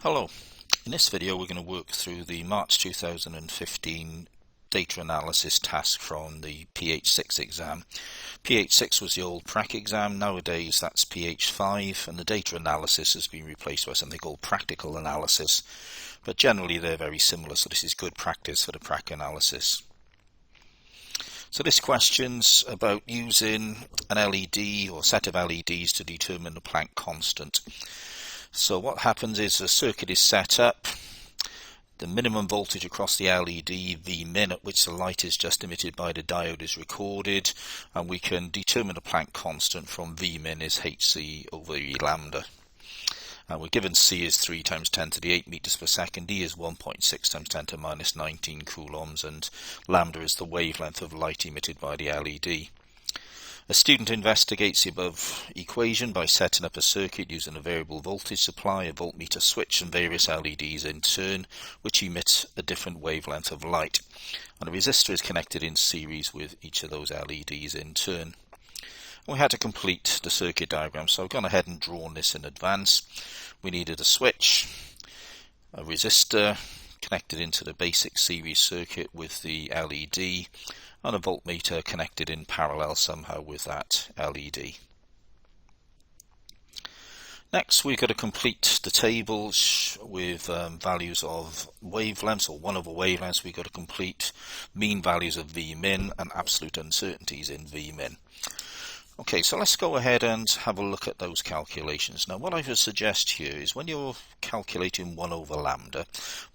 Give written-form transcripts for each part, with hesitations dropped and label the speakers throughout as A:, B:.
A: Hello, in this video we're going to work through the March 2015 data analysis task from the PH6 exam. PH6 was the old Planck exam, nowadays that's PH5, and the data analysis has been replaced by something called practical analysis, but generally they're very similar, so this is good practice for the Planck analysis. So this question's about using an LED or set of LEDs to determine the Planck constant. So what happens is the circuit is set up, the minimum voltage across the LED, V min, at which the light is just emitted by the diode, is recorded, and we can determine the Planck constant from V min is hc over E lambda. And we're given C is 3 times 10 to the 8 meters per second, E is 1.6 times 10 to minus 19 coulombs, and lambda is the wavelength of light emitted by the LED. A student investigates the above equation by setting up a circuit using a variable voltage supply, a voltmeter switch, and various LEDs in turn, which emit a different wavelength of light. And a resistor is connected in series with each of those LEDs in turn. We had to complete the circuit diagram, so I've gone ahead and drawn this in advance. We needed a switch, a resistor connected into the basic series circuit with the LED, and a voltmeter connected in parallel somehow with that LED. Next we've got to complete the tables with values of wavelengths, or 1 over wavelengths. We've got to complete mean values of V min and absolute uncertainties in V min. Okay, so let's go ahead and have a look at those calculations. Now what I would suggest here is when you're calculating 1 over lambda,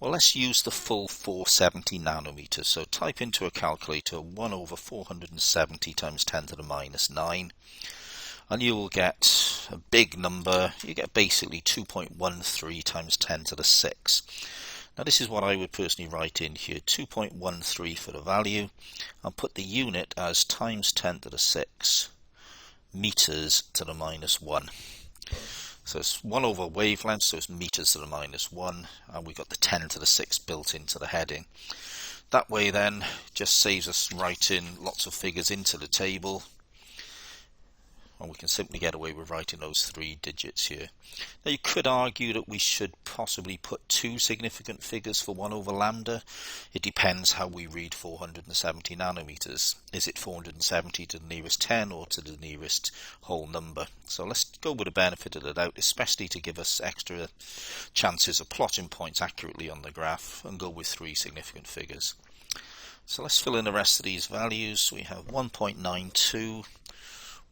A: well, let's use the full 470 nanometers. So type into a calculator 1 over 470 times 10 to the minus 9, and you will get a big number. You get basically 2.13 times 10 to the 6. Now this is what I would personally write in here, 2.13 for the value, and put the unit as times 10 to the 6 meters to the minus 1. So it's 1 over wavelength, so it's meters to the minus 1, and we've got the 10 to the 6 built into the heading. That way then just saves us writing lots of figures into the table, and we can simply get away with writing those 3 digits here. Now you could argue that we should possibly put 2 significant figures for 1 over lambda. It depends how we read 470 nanometers. Is it 470 to the nearest 10 or to the nearest whole number? So let's go with the benefit of the doubt, especially to give us extra chances of plotting points accurately on the graph, and go with 3 significant figures. So let's fill in the rest of these values. We have 1.92,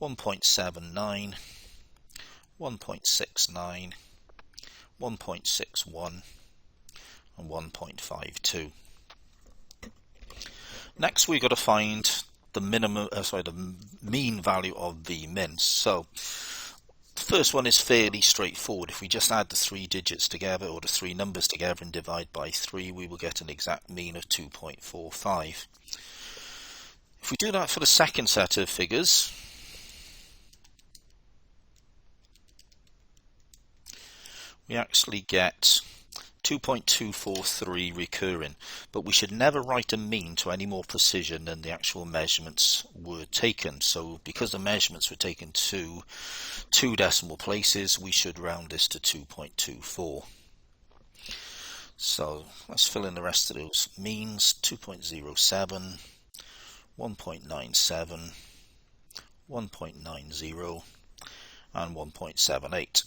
A: 1.79, 1.69, 1.61, and 1.52. Next we've got to find the the mean value of V min. So the first one is fairly straightforward. If we just add the 3 digits together, or the 3 numbers together, and divide by 3, we will get an exact mean of 2.45. If we do that for the second set of figures, we actually get 2.243 recurring, but we should never write a mean to any more precision than the actual measurements were taken. So because the measurements were taken to 2 decimal places, we should round this to 2.24. So let's fill in the rest of those means. 2.07, 1.97, 1.90, and 1.78.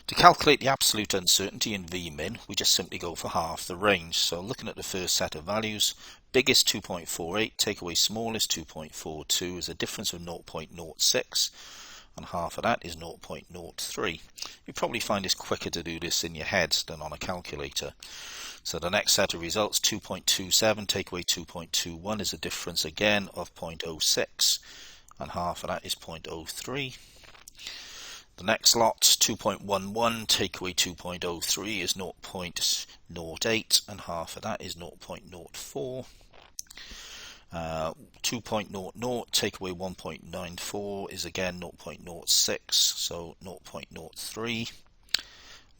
A: To calculate the absolute uncertainty in V min, we just simply go for half the range. So looking at the first set of values, biggest 2.48, take away smallest 2.42 is a difference of 0.06, and half of that is 0.03. You probably find it's quicker to do this in your head than on a calculator. So the next set of results, 2.27, take away 2.21 is a difference again of 0.06, and half of that is 0.03. The next lot, 2.11, take away 2.03 is 0.08, and half of that is 0.04. 2.00, take away 1.94 is again 0.06, so 0.03.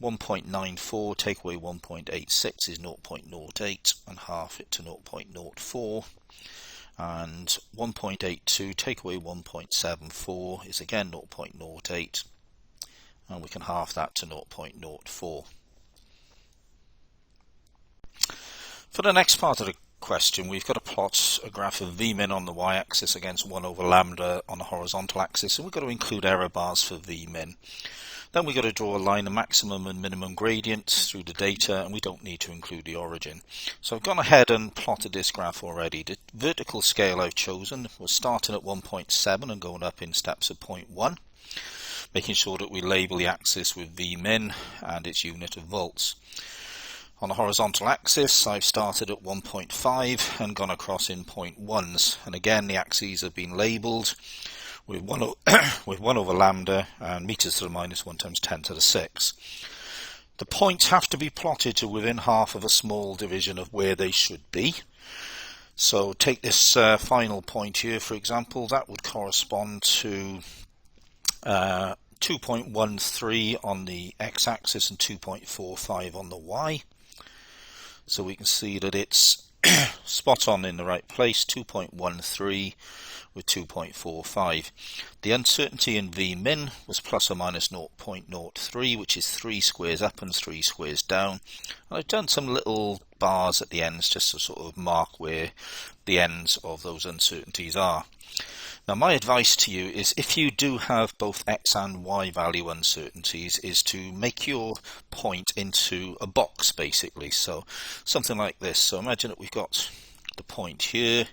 A: 1.94, take away 1.86 is 0.08, and half it to 0.04. And 1.82, take away 1.74 is again 0.08. and we can halve that to 0.04. For the next part of the question, we've got to plot a graph of Vmin on the y-axis against 1 over lambda on the horizontal axis, and we've got to include error bars for Vmin. Then we've got to draw a line of maximum and minimum gradient through the data, and we don't need to include the origin. So I've gone ahead and plotted this graph already. The vertical scale I've chosen was starting at 1.7 and going up in steps of 0.1, making sure that we label the axis with Vmin and its unit of volts. On the horizontal axis, I've started at 1.5 and gone across in 0.1s, and again the axes have been labelled with 1 over lambda and meters to the minus 1 times 10 to the 6. The points have to be plotted to within half of a small division of where they should be. So take this final point here, for example, that would correspond to 2.13 on the x-axis and 2.45 on the y. So we can see that it's spot on in the right place, 2.13 with 2.45. The uncertainty in Vmin was plus or minus 0.03, which is 3 squares up and 3 squares down. And I've done some little bars at the ends just to sort of mark where the ends of those uncertainties are. Now my advice to you is, if you do have both x and y value uncertainties, is to make your point into a box basically. So something like this. So imagine that we've got the point here,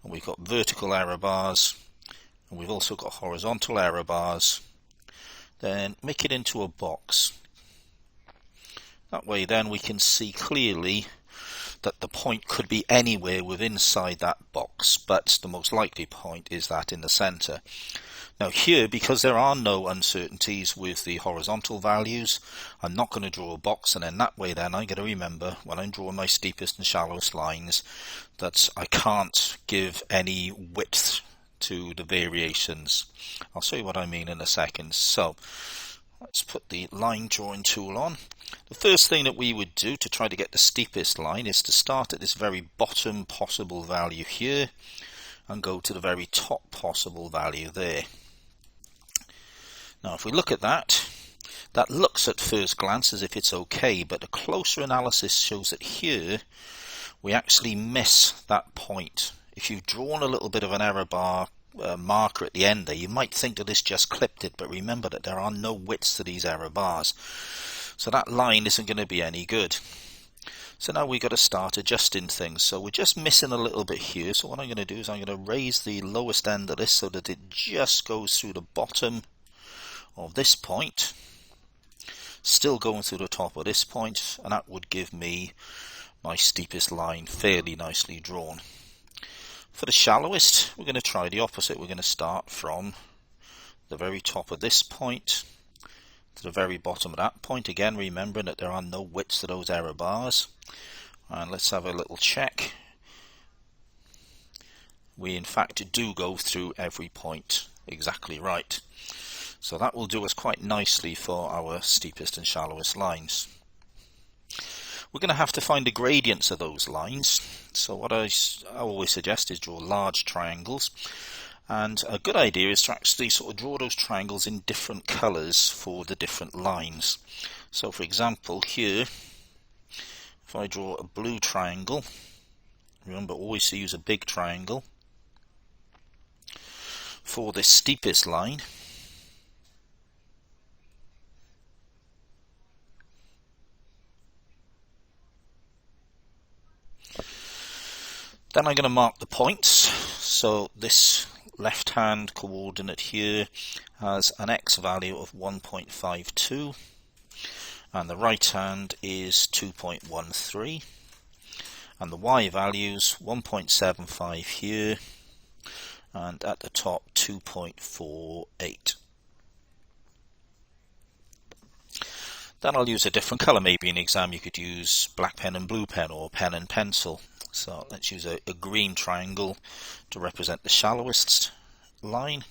A: and we've got vertical error bars, and we've also got horizontal error bars. Then make it into a box. That way then we can see clearly that the point could be anywhere within inside that box, but the most likely point is that in the center. Now here, because there are no uncertainties with the horizontal values, I'm not going to draw a box, and then that way then I'm going to remember when I'm drawing my steepest and shallowest lines that I can't give any width to the variations. I'll show you what I mean in a second. So let's put the line drawing tool on. The first thing that we would do to try to get the steepest line is to start at this very bottom possible value here and go to the very top possible value there. Now if we look at that, that looks at first glance as if it's okay, but a closer analysis shows that here we actually miss that point. If you've drawn a little bit of an error bar marker at the end there, you might think that it's just clipped it, but remember that there are no widths to these error bars. So that line isn't going to be any good. So now we've got to start adjusting things. So we're just missing a little bit here. So what I'm going to do is I'm going to raise the lowest end of this so that it just goes through the bottom of this point, still going through the top of this point, and that would give me my steepest line fairly nicely drawn. For the shallowest, we're going to try the opposite. We're going to start from the very top of this point to the very bottom of that point, again remembering that there are no widths to those error bars. And let's have a little check. We in fact do go through every point exactly right. So that will do us quite nicely for our steepest and shallowest lines. We're going to have to find the gradients of those lines. So what I always suggest is draw large triangles. And a good idea is to actually sort of draw those triangles in different colours for the different lines. So for example here, if I draw a blue triangle, remember always to use a big triangle for the steepest line. Then I'm going to mark the points. So this left hand coordinate here has an x value of 1.52 and the right hand is 2.13, and the y values 1.75 here and at the top 2.48. Then I'll use a different colour. Maybe in exam you could use black pen and blue pen, or pen and pencil. So let's use a green triangle to represent the shallowest line.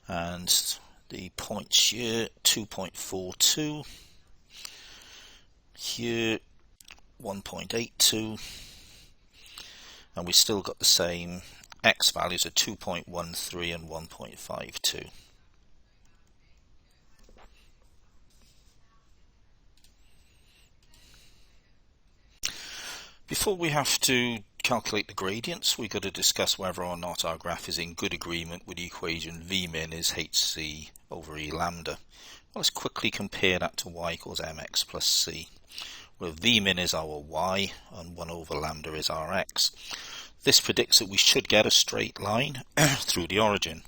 A: And the points here, 2.42 Here 1.82, and we still got the same x values of 2.13 and 1.52. Before we have to calculate the gradients, we've got to discuss whether or not our graph is in good agreement with the equation Vmin is hc over E lambda. Well, let's quickly compare that to y equals mx plus c, where Vmin is our y and 1 over lambda is our x. This predicts that we should get a straight line through the origin.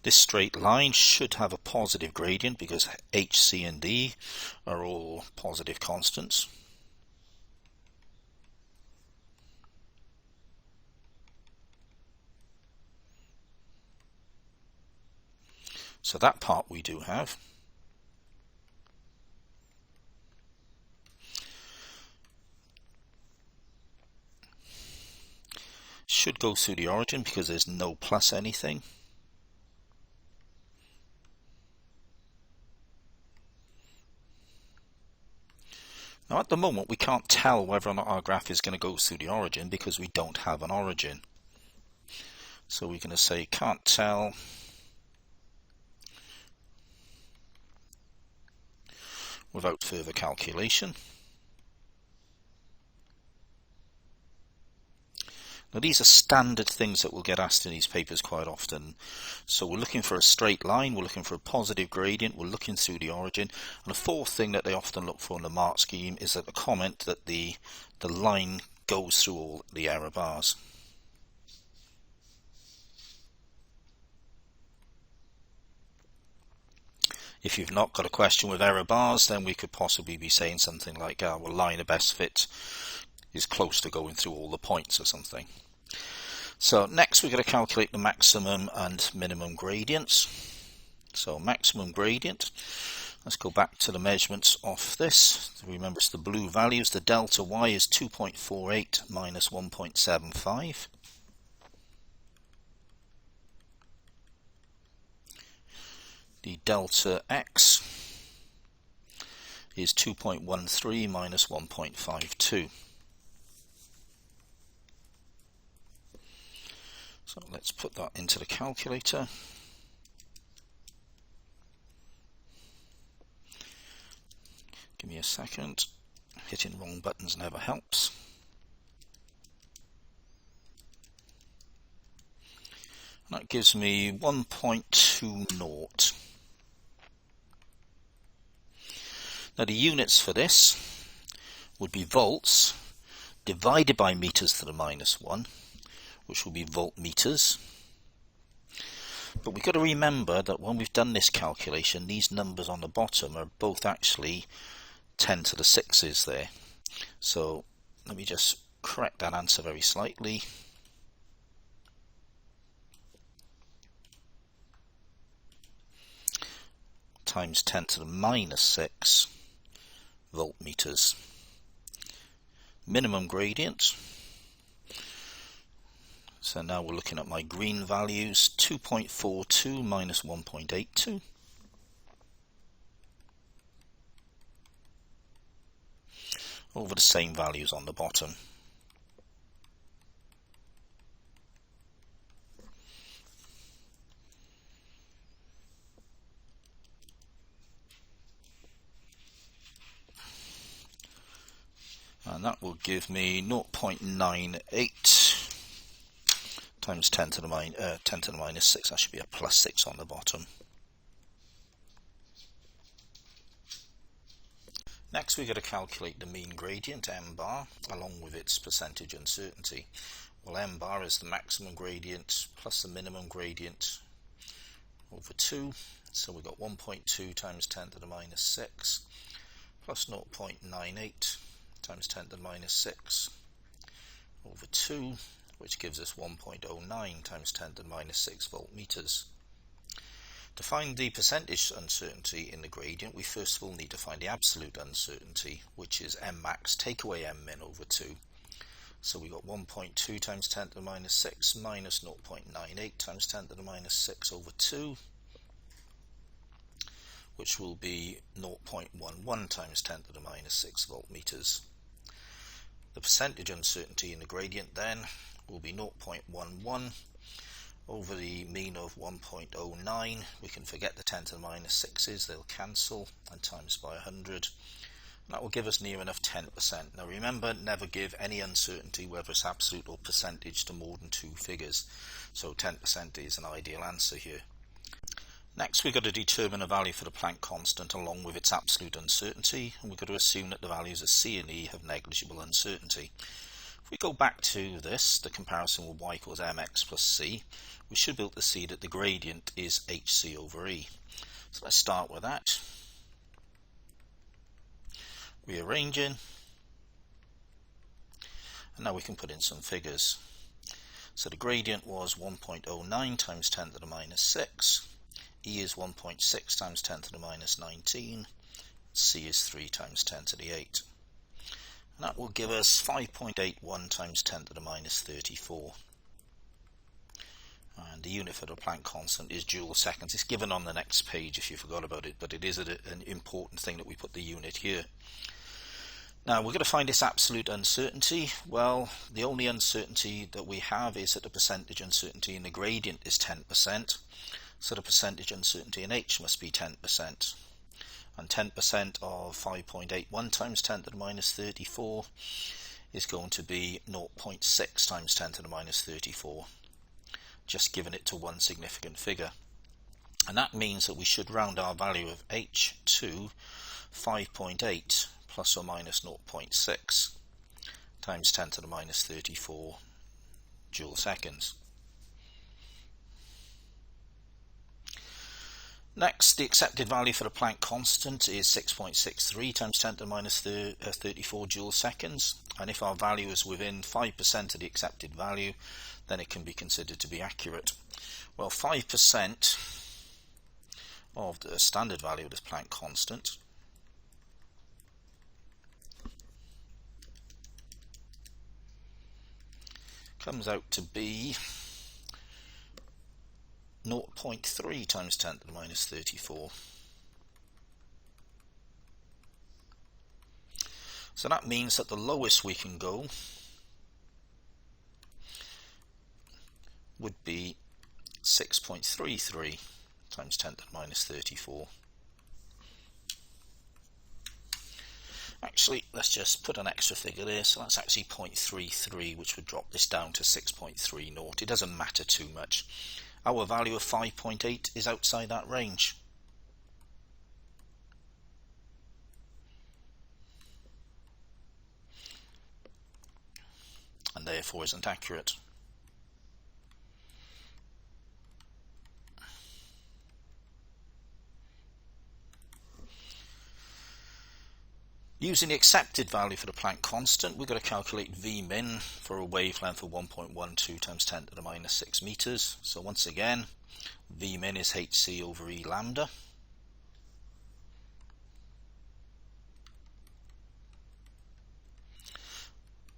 A: This straight line should have a positive gradient because h, c and d are all positive constants. So that part we do have. Should go through the origin because there's no plus anything. Now at the moment we can't tell whether or not our graph is going to go through the origin because we don't have an origin. So we're going to say can't tell without further calculation. Now these are standard things that will get asked in these papers quite often. So we're looking for a straight line, we're looking for a positive gradient, we're looking through the origin, and the fourth thing that they often look for in the mark scheme is that the comment that the line goes through all the error bars. If you've not got a question with error bars, then we could possibly be saying something like, well, line of best fit is close to going through all the points or something. So next we're going to calculate the maximum and minimum gradients. So maximum gradient, let's go back to the measurements of this. Remember it's the blue values. The delta y is 2.48 minus 1.75. The delta x is 2.13 minus 1.52. So let's put that into the calculator. Give me a second. Hitting wrong buttons never helps. And that gives me 1.20. Now the units for this would be volts divided by meters to the minus 1, which will be voltmeters. But we've got to remember that when we've done this calculation, these numbers on the bottom are both actually 10 to the 6s there. So let me just correct that answer very slightly. Times 10 to the minus 6 voltmeters. Minimum gradient. So now we're looking at my green values, 2.42 minus 1.82. Over the same values on the bottom. And that will give me 0.98 times 10 to the minus 6. That should be a plus 6 on the bottom. Next we're going to calculate the mean gradient, m bar, along with its percentage uncertainty. Well, m bar is the maximum gradient plus the minimum gradient over 2. So we've got 1.2 times 10 to the minus 6 plus 0.98 times 10 to the minus 6 over 2, which gives us 1.09 times 10 to the minus 6 voltmeters. To find the percentage uncertainty in the gradient, we first of all need to find the absolute uncertainty, which is m max take away m min over 2. So we got 1.2 times 10 to the minus 6 minus 0.98 times 10 to the minus 6 over 2, which will be 0.11 times 10 to the minus 6 voltmeters. The percentage uncertainty in the gradient then will be 0.11 over the mean of 1.09. We can forget the 10 to the minus 6's, they'll cancel, and times by 100. That will give us near enough 10%. Now remember, never give any uncertainty, whether it's absolute or percentage, to more than two figures. So 10% is an ideal answer here. Next, we've got to determine a value for the Planck constant along with its absolute uncertainty, and we've got to assume that the values of C and E have negligible uncertainty. If we go back to this, the comparison with y equals mx plus c, we should be able to see that the gradient is hc over E. So let's start with that. Rearranging, and now we can put in some figures. So the gradient was 1.09 times 10 to the minus 6, E is 1.6 times 10 to the minus 19, C is 3 times 10 to the 8. And that will give us 5.81 times 10 to the minus 34. And the unit for the Planck constant is joule seconds. It's given on the next page if you forgot about it, but it is an important thing that we put the unit here. Now we're going to find this absolute uncertainty. Well, the only uncertainty that we have is that the percentage uncertainty in the gradient is 10%. So the percentage uncertainty in H must be 10%. And 10% of 5.81 times 10 to the minus 34 is going to be 0.6 times 10 to the minus 34. Just giving it to one significant figure. And that means that we should round our value of H to 5.8 plus or minus 0.6 times 10 to the minus 34 joule seconds. Next, the accepted value for the Planck constant is 6.63 times 10 to the minus 34 joule seconds, and if our value is within 5% of the accepted value, then it can be considered to be accurate. Well, 5% of the standard value of this Planck constant comes out to be 0.3 times 10 to the minus 34. So that means that the lowest we can go would be 6.33 times 10 to the minus 34. Actually, let's just put an extra figure there, so that's actually 0.33, which would drop this down to 6.30. It doesn't matter too much. Our value of 5.8 is outside that range. And therefore isn't accurate. Using the accepted value for the Planck constant, we've got to calculate V min for a wavelength of 1.12 times 10 to the minus 6 meters. So once again, V min is hc over E lambda.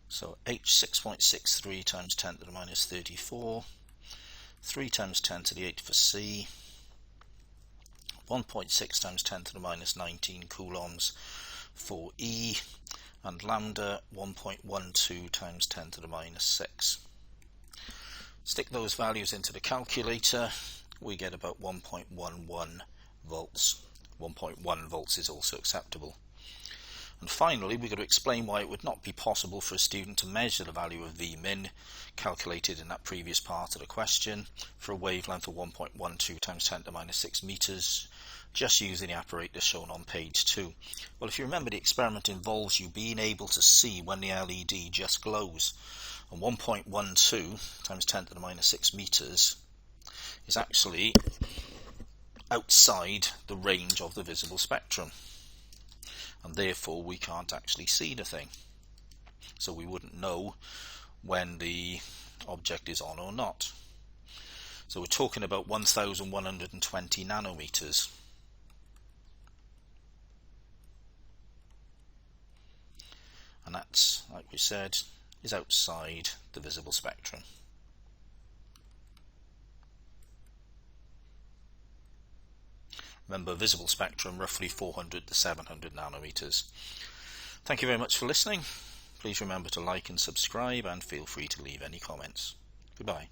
A: So h 6.63 times 10 to the minus 34, 3 times 10 to the 8 for C, 1.6 times 10 to the minus 19 coulombs for E, and lambda 1.12 times 10 to the minus 6. Stick those values into the calculator, we get about 1.11 volts. 1.1 volts is also acceptable. And finally, we've got to explain why it would not be possible for a student to measure the value of V min calculated in that previous part of the question for a wavelength of 1.12 times 10 to the minus 6 meters just using the apparatus shown on page 2. Well, if you remember, the experiment involves you being able to see when the LED just glows, and 1.12 times 10 to the minus 6 meters is actually outside the range of the visible spectrum, and therefore we can't actually see the thing, so we wouldn't know when the object is on or not. So we're talking about 1120 nanometers. And that's, like we said, is outside the visible spectrum. Remember, visible spectrum roughly 400 to 700 nanometers. Thank you very much for listening. Please remember to like and subscribe, and feel free to leave any comments. Goodbye.